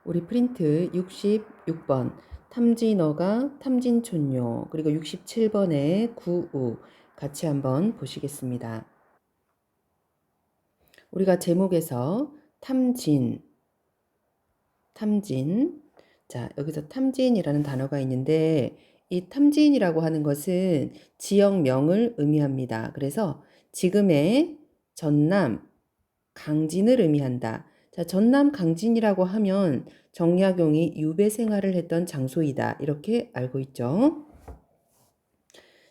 우리 프린트 66번 탐진어가 탐진촌요 그리고 67번의 구우 같이 한번 보시겠습니다. 우리가 제목에서 탐진 자 여기서 탐진이라는 단어가 있는데 이 탐진이라고 하는 것은 지역명을 의미합니다. 그래서 지금의 전남 강진을 의미한다. 자, 전남 강진이라고 하면 정약용이 유배 생활을 했던 장소이다. 이렇게 알고 있죠.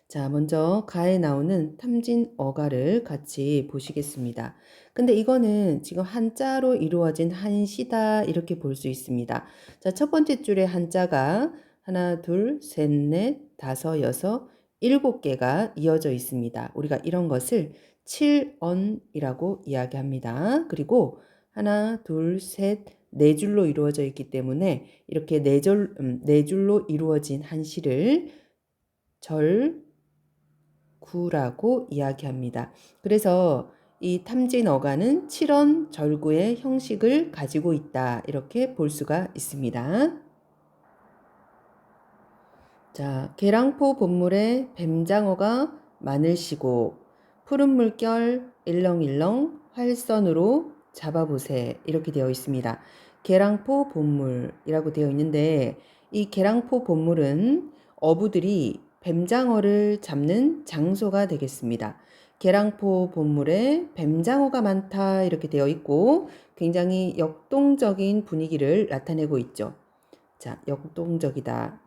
자, 먼저 가에 나오는 탐진어가를 같이 보시겠습니다. 근데 이거는 지금 한자로 이루어진 한시다 이렇게 볼 수 있습니다. 자, 첫 번째 줄에 한자가 하나, 둘, 셋, 넷, 다섯, 여섯, 7개가 이어져 있습니다. 우리가 이런 것을 칠언이라고 이야기합니다. 그리고 하나, 둘, 셋, 네 줄로 이루어져 있기 때문에 이렇게 네 줄로 이루어진 한시를 절구라고 이야기합니다. 그래서 이 탐진어가는 칠언 절구의 형식을 가지고 있다. 이렇게 볼 수가 있습니다. 자, 계랑포 본물에 뱀장어가 마늘시고 푸른 물결 일렁일렁 활선으로 잡아보세 이렇게 되어 있습니다. 계랑포 본물이라고 되어 있는데 이 계랑포 본물은 어부들이 뱀장어를 잡는 장소가 되겠습니다. 계랑포 본물에 뱀장어가 많다 이렇게 되어 있고 굉장히 역동적인 분위기를 나타내고 있죠. 자, 역동적이다.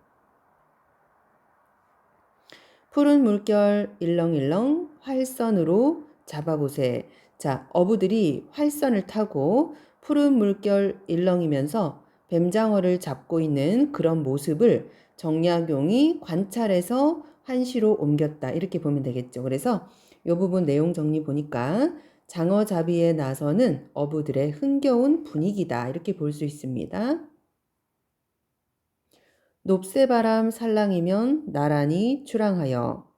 푸른 물결 일렁일렁 활선으로 잡아보세. 자, 어부들이 활선을 타고 푸른 물결 일렁이면서 뱀장어를 잡고 있는 그런 모습을 정약용이 관찰해서 한시로 옮겼다. 이렇게 보면 되겠죠. 그래서 이 부분 내용 정리 보니까 장어잡이에 나서는 어부들의 흥겨운 분위기다. 이렇게 볼 수 있습니다. 높새바람 살랑이면 나란히 출항하여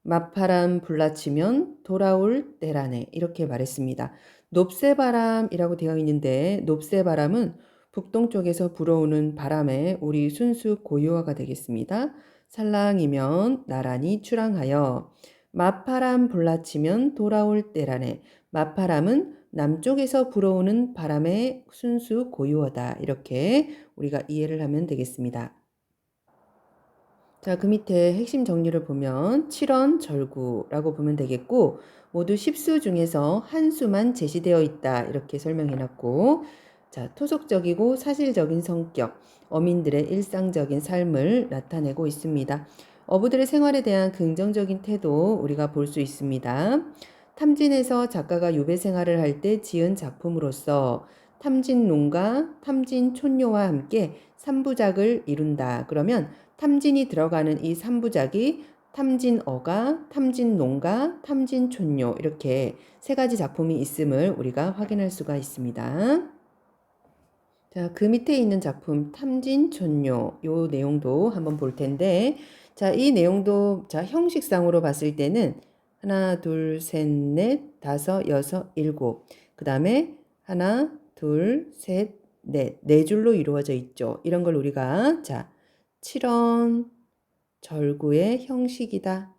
맞바람 불라치면 돌아올 때라네 이렇게 말했습니다. 높새바람이라고 되어 있는데 높새바람은 북동쪽에서 불어오는 바람에 우리 순수 고유어가 되겠습니다. 살랑이면 나란히 출항하여 맞바람 불라치면 돌아올 때라네. 맞바람은 남쪽에서 불어오는 바람의 순수 고유어다. 이렇게 우리가 이해를 하면 되겠습니다. 자, 그 밑에 핵심 정리를 보면 7원 절구라고 보면 되겠고 모두 10수 중에서 한 수만 제시되어 있다 이렇게 설명해놨고 자, 토속적이고 사실적인 성격, 어민들의 일상적인 삶을 나타내고 있습니다. 어부들의 생활에 대한 긍정적인 태도 우리가 볼 수 있습니다. 탐진에서 작가가 유배 생활을 할 때 지은 작품으로서 탐진농가, 탐진촌요와 함께 3부작을 이룬다. 그러면 탐진이 들어가는 이 3부작이 탐진어가, 탐진농가, 탐진촌요 이렇게 세 가지 작품이 있음을 우리가 확인할 수가 있습니다. 자, 그 밑에 있는 작품 탐진촌요 요 내용도 한번 볼 텐데 자, 이 내용도 자, 형식상으로 봤을 때는 하나, 둘, 셋, 넷, 다섯, 여섯, 일곱 그 다음에 하나, 둘, 셋, 넷, 네 줄로 이루어져 있죠. 이런 걸 우리가 자, 7원 절구의 형식이다.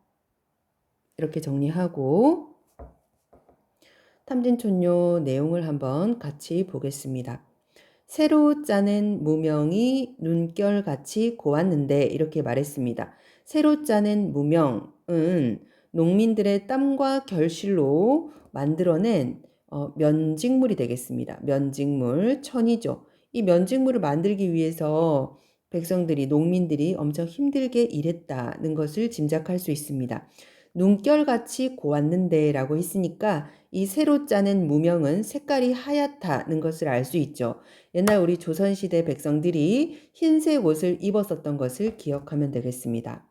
이렇게 정리하고 탐진촌요 내용을 한번 같이 보겠습니다. 새로 짜낸 무명이 눈결같이 고왔는데 이렇게 말했습니다. 새로 짜낸 무명은 농민들의 땀과 결실로 만들어낸 면직물이 되겠습니다. 면직물, 천이죠. 이 면직물을 만들기 위해서 백성들이, 농민들이 엄청 힘들게 일했다는 것을 짐작할 수 있습니다. 눈결같이 고왔는데 라고 했으니까 이 새로 짜낸 무명은 색깔이 하얗다는 것을 알 수 있죠. 옛날 우리 조선시대 백성들이 흰색 옷을 입었었던 것을 기억하면 되겠습니다.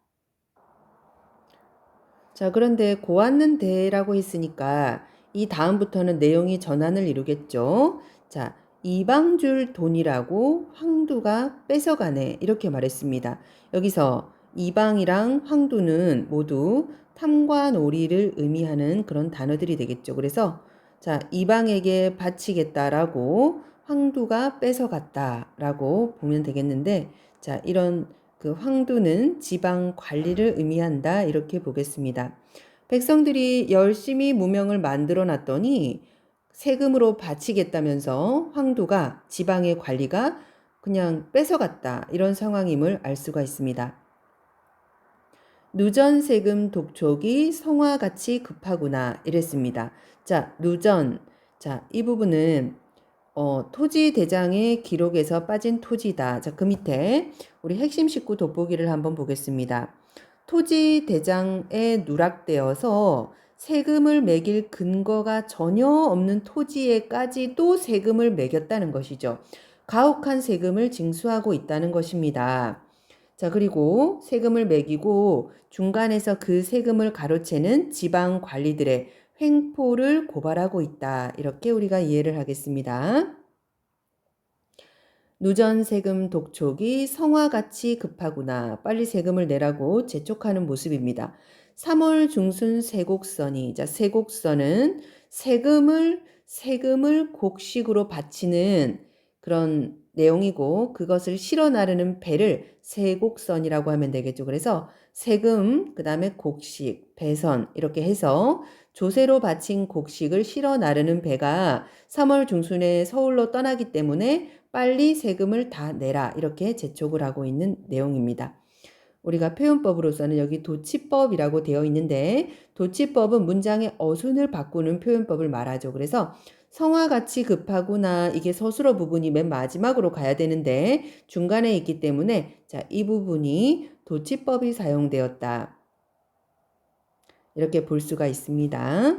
자, 그런데 고왔는데라고 했으니까 이 다음부터는 내용이 전환을 이루겠죠. 자, 이방줄 돈이라고 황두가 뺏어가네 이렇게 말했습니다. 여기서 이방이랑 황두는 모두 탐과 놀이를 의미하는 그런 단어들이 되겠죠. 그래서 자, 이방에게 바치겠다라고 황두가 뺏어갔다라고 보면 되겠는데, 자, 이런 그 황두는 지방 관리를 의미한다 이렇게 보겠습니다. 백성들이 열심히 무명을 만들어 놨더니 세금으로 바치겠다면서 황두가 지방의 관리가 그냥 뺏어갔다 이런 상황임을 알 수가 있습니다. 누전 세금 독촉이 성화같이 급하구나 이랬습니다. 자, 누전. 자, 이 부분은 토지 대장의 기록에서 빠진 토지다. 자, 그 밑에 우리 핵심 식구 돋보기를 한번 보겠습니다. 토지 대장에 누락되어서 세금을 매길 근거가 전혀 없는 토지에까지도 세금을 매겼다는 것이죠. 가혹한 세금을 징수하고 있다는 것입니다. 자, 그리고 세금을 매기고 중간에서 그 세금을 가로채는 지방 관리들의 횡포를 고발하고 있다. 이렇게 우리가 이해를 하겠습니다. 누전 세금 독촉이 성화같이 급하구나. 빨리 세금을 내라고 재촉하는 모습입니다. 3월 중순 세곡선이, 자, 세곡선은 세금을 곡식으로 바치는 그런 내용이고, 그것을 실어 나르는 배를 세곡선이라고 하면 되겠죠. 그래서 세금, 그 다음에 곡식, 배선, 이렇게 해서 조세로 바친 곡식을 실어 나르는 배가 3월 중순에 서울로 떠나기 때문에 빨리 세금을 다 내라 이렇게 재촉을 하고 있는 내용입니다. 우리가 표현법으로서는 여기 도치법이라고 되어 있는데 도치법은 문장의 어순을 바꾸는 표현법을 말하죠. 그래서 성화같이 급하구나 이게 서술어 부분이 맨 마지막으로 가야 되는데 중간에 있기 때문에 자, 이 부분이 도치법이 사용되었다. 이렇게 볼 수가 있습니다.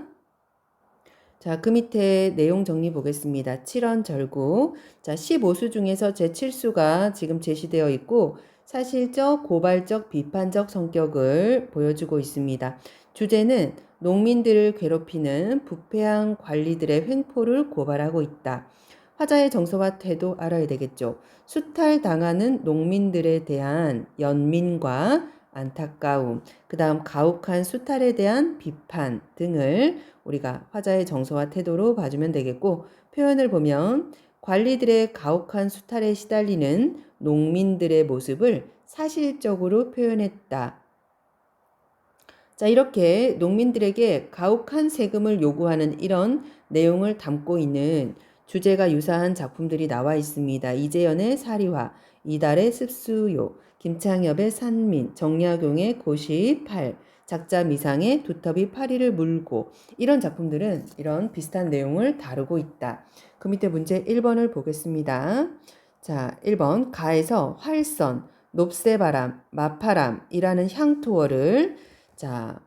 자, 그 밑에 내용 정리 보겠습니다. 7원 절구. 자, 15수 중에서 제7수가 지금 제시되어 있고 사실적, 고발적, 비판적 성격을 보여주고 있습니다. 주제는 농민들을 괴롭히는 부패한 관리들의 횡포를 고발하고 있다. 화자의 정서와 태도 알아야 되겠죠. 수탈당하는 농민들에 대한 연민과 안타까움, 그 다음 가혹한 수탈에 대한 비판 등을 우리가 화자의 정서와 태도로 봐주면 되겠고 표현을 보면 관리들의 가혹한 수탈에 시달리는 농민들의 모습을 사실적으로 표현했다. 자, 이렇게 농민들에게 가혹한 세금을 요구하는 이런 내용을 담고 있는 주제가 유사한 작품들이 나와 있습니다. 이재연의 사리화, 이달의 습수요, 김창엽의 산민, 정약용의 고시 8, 작자 미상의 두터비 파리를 물고 이런 작품들은 이런 비슷한 내용을 다루고 있다. 그 밑에 문제 1번을 보겠습니다. 자, 1번 가에서 활선, 높새바람, 마파람이라는 향토어를 자,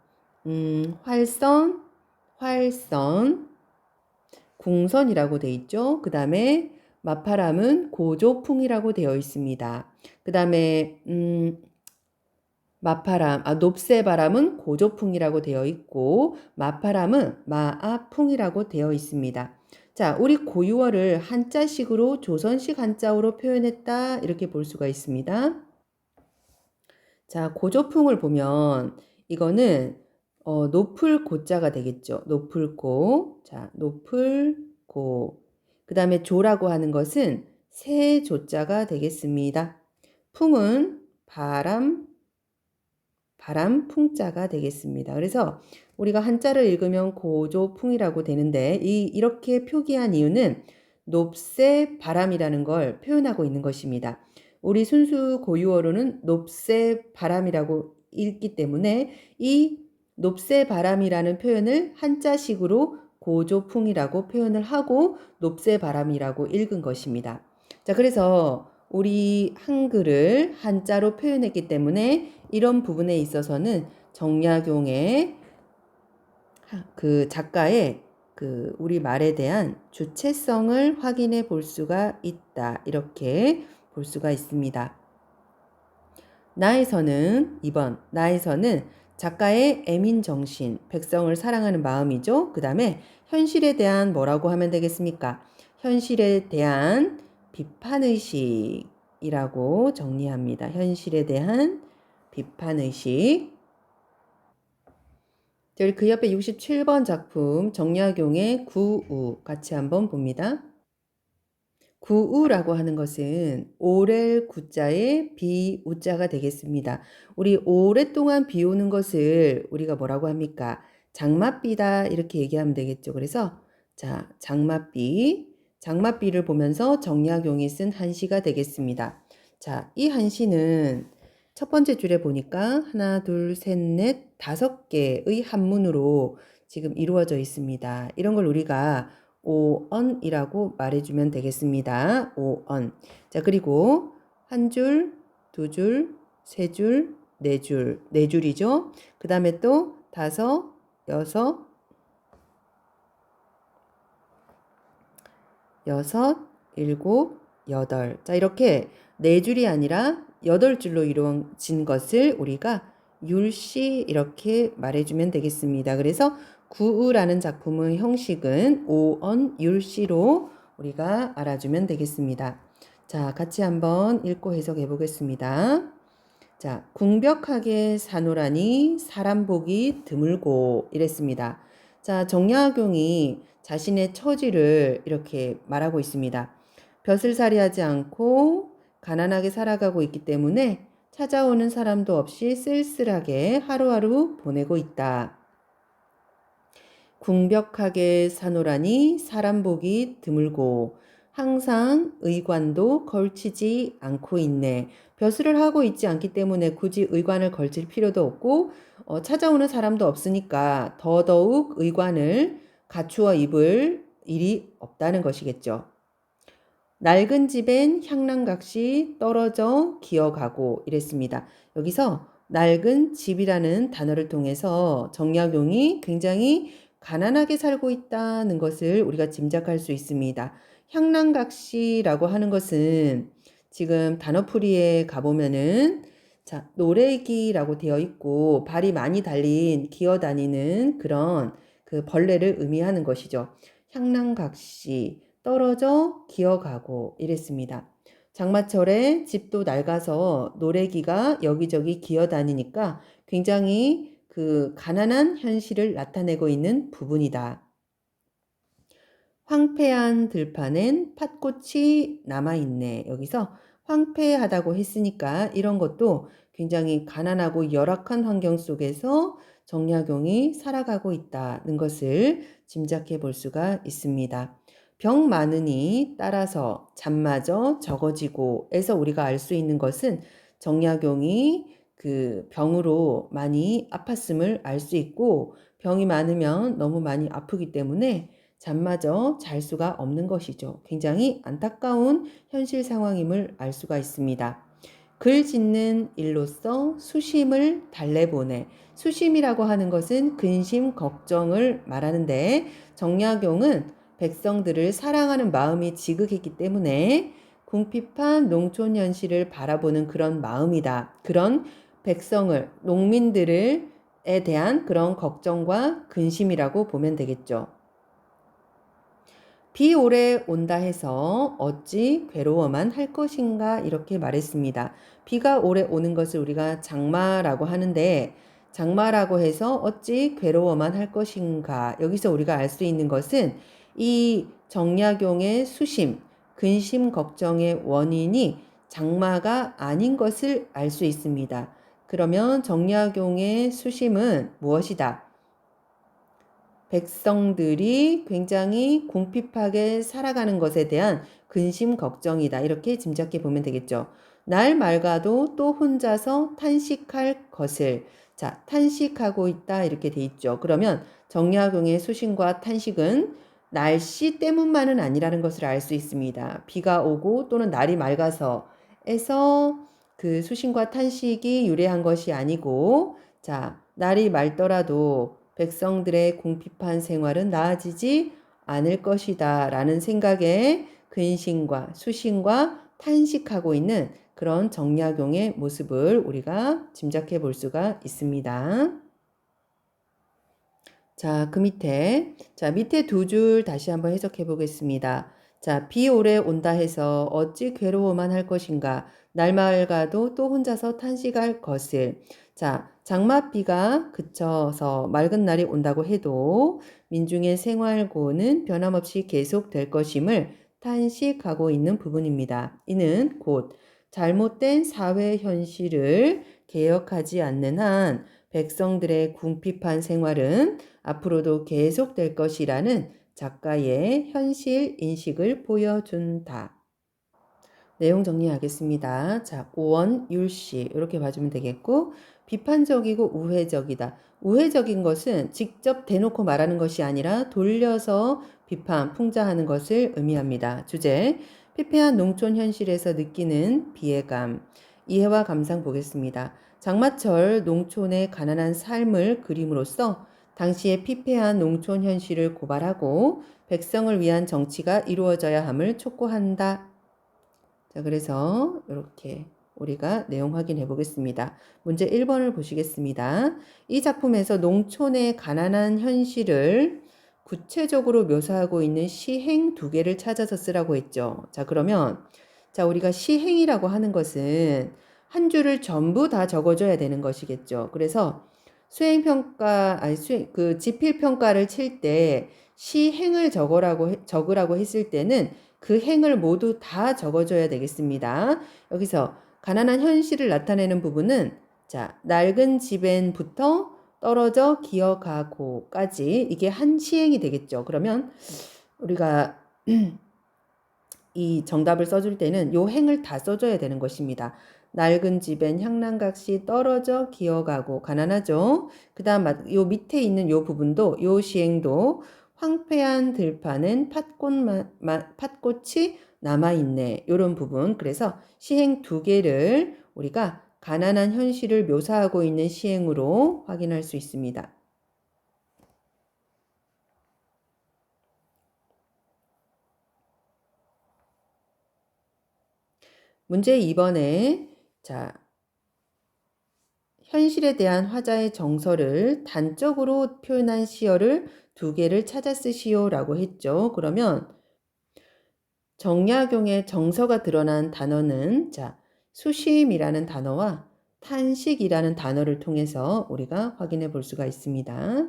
활선, 궁선이라고 돼 있죠. 그 다음에 마파람은 고조풍이라고 되어 있습니다. 그 다음에 높새바람은 고조풍이라고 되어 있고 마파람은 마아풍이라고 되어 있습니다. 자, 우리 고유어를 한자식으로 조선식 한자어로 표현했다 이렇게 볼 수가 있습니다. 자, 고조풍을 보면 이거는 높을 고자가 되겠죠. 높을 고. 자, 높을 고. 그 다음에 조라고 하는 것은 새 조자가 되겠습니다. 풍은 바람 풍자가 되겠습니다. 그래서 우리가 한자를 읽으면 고조풍이라고 되는데 이렇게 표기한 이유는 높새 바람이라는 걸 표현하고 있는 것입니다. 우리 순수 고유어로는 높새 바람이라고 읽기 때문에 이 높새 바람이라는 표현을 한자식으로 고조풍이라고 표현을 하고 높새 바람이라고 읽은 것입니다. 자, 그래서 우리 한글을 한자로 표현했기 때문에 이런 부분에 있어서는 정약용의 그 작가의 그 우리 말에 대한 주체성을 확인해 볼 수가 있다. 이렇게 볼 수가 있습니다. 나에서는 2번 나에서는 작가의 애민 정신, 백성을 사랑하는 마음이죠. 그 다음에 현실에 대한 뭐라고 하면 되겠습니까? 현실에 대한 비판의식이라고 정리합니다. 현실에 대한 비판의식. 저희 그 옆에 67번 작품 정약용의 구우 같이 한번 봅니다. 구우라고 하는 것은 오렐 구자에 비우자가 되겠습니다. 우리 오랫동안 비 오는 것을 우리가 뭐라고 합니까? 장맛비다 이렇게 얘기하면 되겠죠. 그래서 자, 장맛비를 보면서 정약용이 쓴 한시가 되겠습니다. 자, 이 한시는 첫 번째 줄에 보니까 하나, 둘, 셋, 넷, 5개의 한문으로 지금 이루어져 있습니다. 이런 걸 우리가 오언이라고 말해주면 되겠습니다. 오언. 자, 그리고 한 줄, 두 줄, 세 줄, 네 줄, 네 줄이죠. 그 다음에 또 5, 6, 7, 8. 자, 이렇게 네 줄이 아니라 8줄로 이루어진 것을 우리가 율시 이렇게 말해주면 되겠습니다. 그래서 구우라는 작품의 형식은 오언 율시로 우리가 알아주면 되겠습니다. 자, 같이 한번 읽고 해석해 보겠습니다. 자, 궁벽하게 사노라니 사람 보기 드물고 이랬습니다. 자, 정약용이 자신의 처지를 이렇게 말하고 있습니다. 벼슬살이하지 않고 가난하게 살아가고 있기 때문에 찾아오는 사람도 없이 쓸쓸하게 하루하루 보내고 있다. 궁벽하게 사노라니 사람 보기 드물고 항상 의관도 걸치지 않고 있네. 벼슬을 하고 있지 않기 때문에 굳이 의관을 걸칠 필요도 없고 찾아오는 사람도 없으니까 더더욱 의관을 갖추어 입을 일이 없다는 것이겠죠. 낡은 집엔 향락각시 떨어져 기어가고 이랬습니다. 여기서 낡은 집이라는 단어를 통해서 정약용이 굉장히 가난하게 살고 있다는 것을 우리가 짐작할 수 있습니다. 향락각시라고 하는 것은 지금 단어풀이에 가보면은 자, 노래기라고 되어 있고 발이 많이 달린 기어다니는 그런 그 벌레를 의미하는 것이죠. 향락각시 떨어져 기어가고 이랬습니다. 장마철에 집도 낡아서 노래기가 여기저기 기어다니니까 굉장히 그 가난한 현실을 나타내고 있는 부분이다. 황폐한 들판엔 팥꽃이 남아있네. 여기서 황폐하다고 했으니까 이런 것도 굉장히 가난하고 열악한 환경 속에서 정약용이 살아가고 있다는 것을 짐작해 볼 수가 있습니다. 병 많으니 따라서 잠마저 적어지고 에서 우리가 알 수 있는 것은 정약용이 그 병으로 많이 아팠음을 알 수 있고 병이 많으면 너무 많이 아프기 때문에 잠마저 잘 수가 없는 것이죠. 굉장히 안타까운 현실 상황임을 알 수가 있습니다. 글 짓는 일로서 수심을 달래보내. 수심이라고 하는 것은 근심, 걱정을 말하는데 정약용은 백성들을 사랑하는 마음이 지극했기 때문에 궁핍한 농촌 현실을 바라보는 그런 마음이다. 그런 백성을, 농민들에 대한 그런 걱정과 근심이라고 보면 되겠죠. 비 오래 온다 해서 어찌 괴로워만 할 것인가 이렇게 말했습니다. 비가 오래 오는 것을 우리가 장마라고 하는데 장마라고 해서 어찌 괴로워만 할 것인가 여기서 우리가 알 수 있는 것은 이 정약용의 수심, 근심, 걱정의 원인이 장마가 아닌 것을 알 수 있습니다. 그러면 정약용의 수심은 무엇이다? 백성들이 굉장히 궁핍하게 살아가는 것에 대한 근심 걱정이다. 이렇게 짐작해 보면 되겠죠. 날 맑아도 또 혼자서 탄식할 것을 자, 탄식하고 있다. 이렇게 돼 있죠. 그러면 정약용의 수심과 탄식은 날씨 때문만은 아니라는 것을 알 수 있습니다. 비가 오고 또는 날이 맑아서 에서 그 수심과 탄식이 유래한 것이 아니고 자, 날이 맑더라도 백성들의 궁핍한 생활은 나아지지 않을 것이다 라는 생각에 근심과 수심과 탄식하고 있는 그런 정약용의 모습을 우리가 짐작해 볼 수가 있습니다. 자, 그 밑에 밑에 두 줄 다시 한번 해석해 보겠습니다. 자, 비 오래 온다 해서 어찌 괴로워만 할 것인가? 날 맑아도 또 혼자서 탄식할 것을. 자, 장맛비가 그쳐서 맑은 날이 온다고 해도 민중의 생활고는 변함없이 계속될 것임을 탄식하고 있는 부분입니다. 이는 곧 잘못된 사회 현실을 개혁하지 않는 한 백성들의 궁핍한 생활은 앞으로도 계속될 것이라는 작가의 현실 인식을 보여준다. 내용 정리하겠습니다. 자, 오원, 율시 이렇게 봐주면 되겠고, 비판적이고 우회적이다. 우회적인 것은 직접 대놓고 말하는 것이 아니라 돌려서 비판, 풍자하는 것을 의미합니다. 주제, 피폐한 농촌 현실에서 느끼는 비애감, 이해와 감상 보겠습니다. 장마철 농촌의 가난한 삶을 그림으로써 당시의 피폐한 농촌 현실을 고발하고 백성을 위한 정치가 이루어져야 함을 촉구한다. 자, 그래서 이렇게 우리가 내용 확인해 보겠습니다. 문제 1번을 보시겠습니다. 이 작품에서 농촌의 가난한 현실을 구체적으로 묘사하고 있는 시행 2개를 찾아서 쓰라고 했죠. 자, 그러면 우리가 시행이라고 하는 것은 한 줄을 전부 다 적어줘야 되는 것이겠죠. 그래서 지필평가를 칠 때 시행을 적으라고 했을 때는 그 행을 모두 다 적어줘야 되겠습니다. 여기서 가난한 현실을 나타내는 부분은 낡은 집엔부터 떨어져 기어가고까지 이게 한 시행이 되겠죠. 그러면 우리가 이 정답을 써줄 때는 요 행을 다 써줘야 되는 것입니다. 낡은 집엔 향난각시 떨어져 기어가고 가난하죠. 그 다음 요 밑에 있는 요 부분도 요 시행도 황폐한 들판은 팥꽃이 남아있네. 요런 부분. 그래서 시행 2개를 우리가 가난한 현실을 묘사하고 있는 시행으로 확인할 수 있습니다. 문제 2번에 현실에 대한 화자의 정서를 단적으로 표현한 시어를 2개를 찾아 쓰시오라고 했죠. 그러면 정약용의 정서가 드러난 단어는 수심이라는 단어와 탄식이라는 단어를 통해서 우리가 확인해 볼 수가 있습니다.